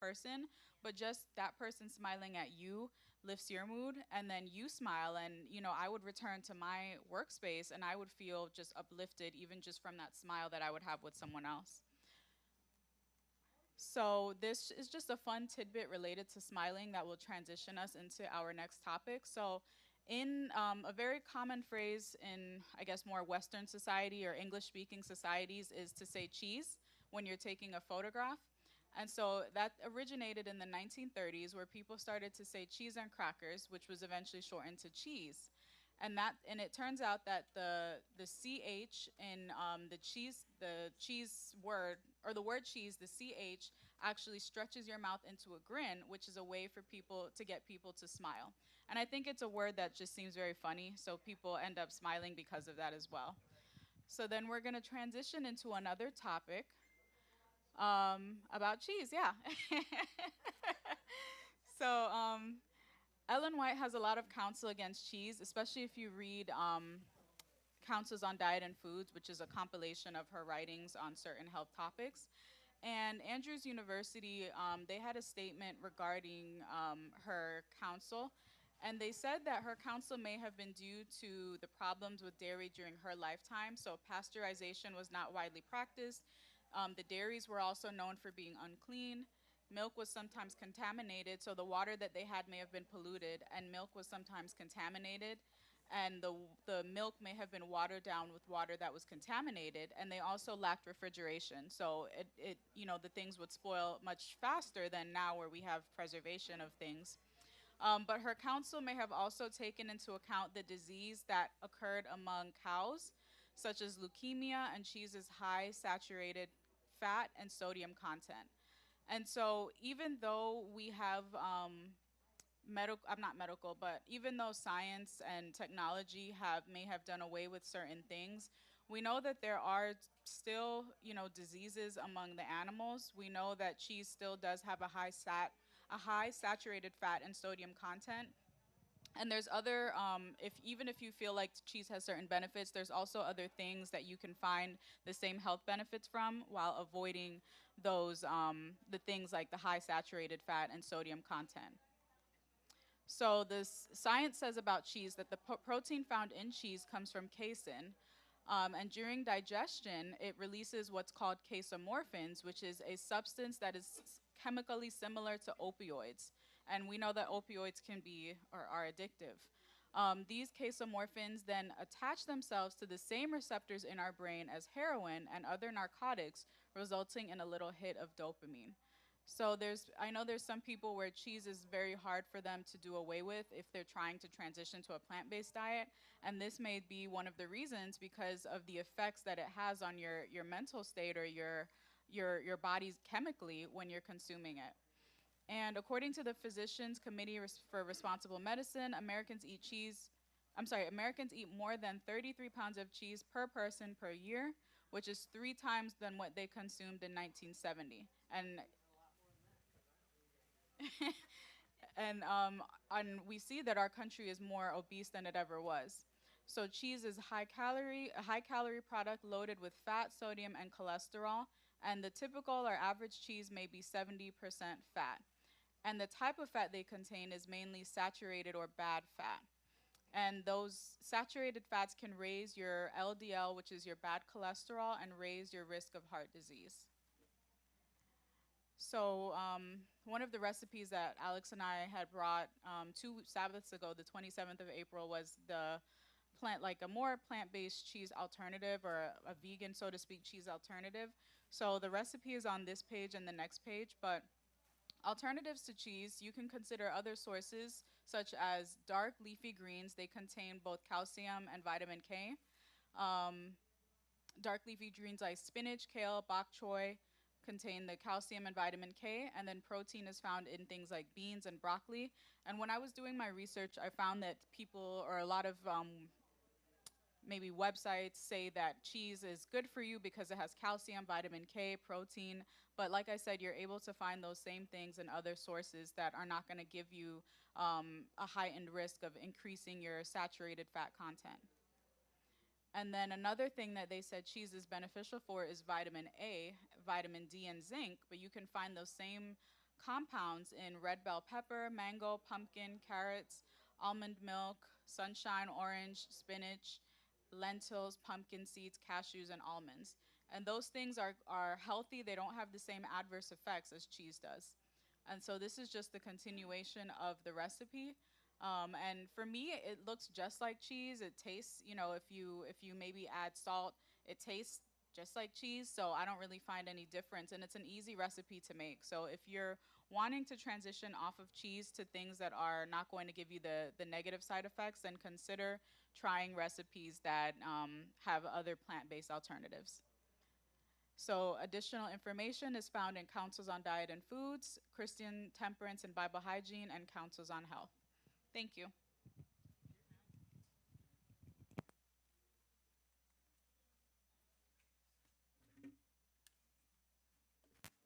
person, but just that person smiling at you lifts your mood, and then you smile, and I would return to my workspace and I would feel just uplifted even just from that smile that I would have with someone else. So this is just a fun tidbit related to smiling that will transition us into our next topic. So in a very common phrase in, I guess, more Western society or English-speaking societies is to say cheese when you're taking a photograph. And so that originated in the 1930s, where people started to say cheese and crackers, which was eventually shortened to cheese. And it turns out that the ch in the cheese word, or the word cheese, the ch actually stretches your mouth into a grin, which is a way for people to get people to smile. And I think it's a word that just seems very funny, so people end up smiling because of that as well. So then we're going to transition into another topic, about cheese. Yeah. So Ellen White has a lot of counsel against cheese, especially if you read Counsels on Diet and Foods, which is a compilation of her writings on certain health topics. And Andrews University, they had a statement regarding her counsel. And they said that her counsel may have been due to the problems with dairy during her lifetime. So pasteurization was not widely practiced. The dairies were also known for being unclean. Milk was sometimes contaminated, so the water that they had may have been polluted, and milk was sometimes contaminated, and the milk may have been watered down with water that was contaminated, and they also lacked refrigeration. So the things would spoil much faster than now, where we have preservation of things. But her counsel may have also taken into account the disease that occurred among cows, such as leukemia and cheese's high saturated fat and sodium content. And so even though we have I'm not medical, but even though science and technology may have done away with certain things, we know that there are still, diseases among the animals. We know that cheese still does have a high saturated fat and sodium content. And there's other, if even if you feel like cheese has certain benefits, there's also other things that you can find the same health benefits from while avoiding the things like the high saturated fat and sodium content. So this science says about cheese that the protein found in cheese comes from casein. And during digestion, it releases what's called casomorphins, which is a substance that is chemically similar to opioids. And we know that opioids can be or are addictive. These casomorphins then attach themselves to the same receptors in our brain as heroin and other narcotics, resulting in a little hit of dopamine. So I know there's some people where cheese is very hard for them to do away with if they're trying to transition to a plant-based diet, and this may be one of the reasons because of the effects that it has on your mental state or your body's chemically when you're consuming it. And according to the Physicians Committee for Responsible Medicine, Americans eat more than 33 pounds of cheese per person per year, which is 3 times than what they consumed in 1970. And we see that our country is more obese than it ever was. So cheese is a high calorie product loaded with fat, sodium, and cholesterol. And the typical or average cheese may be 70% fat. And the type of fat they contain is mainly saturated or bad fat. And those saturated fats can raise your LDL, which is your bad cholesterol, and raise your risk of heart disease. So one of the recipes that Alex and I had brought 2 Sabbaths ago, the 27th of April, was a more plant-based cheese alternative, or a vegan, so to speak, cheese alternative. So the recipe is on this page and the next page, but alternatives to cheese, you can consider other sources such as dark leafy greens. They contain both calcium and vitamin K. Um, Dark leafy greens like spinach, kale, bok choy contain the calcium and vitamin K, and then protein is found in things like beans and broccoli. And when I was doing my research, I found that people, or a lot of maybe websites, say that cheese is good for you because it has calcium, vitamin K, protein. But like I said, you're able to find those same things in other sources that are not going to give you a heightened risk of increasing your saturated fat content. And then another thing that they said cheese is beneficial for is vitamin A, vitamin D, and zinc, but you can find those same compounds in red bell pepper, mango, pumpkin, carrots, almond milk, sunshine orange, spinach, lentils, pumpkin seeds, cashews, and almonds. And those things are healthy. They don't have the same adverse effects as cheese does. And so this is just the continuation of the recipe. And for me, it looks just like cheese. It tastes, if you maybe add salt, it tastes just like cheese. So I don't really find any difference. And it's an easy recipe to make. So if you're wanting to transition off of cheese to things that are not going to give you the negative side effects, then consider trying recipes that have other plant-based alternatives. So additional information is found in Councils on Diet and Foods, Christian Temperance and Bible Hygiene, and Councils on Health. Thank you.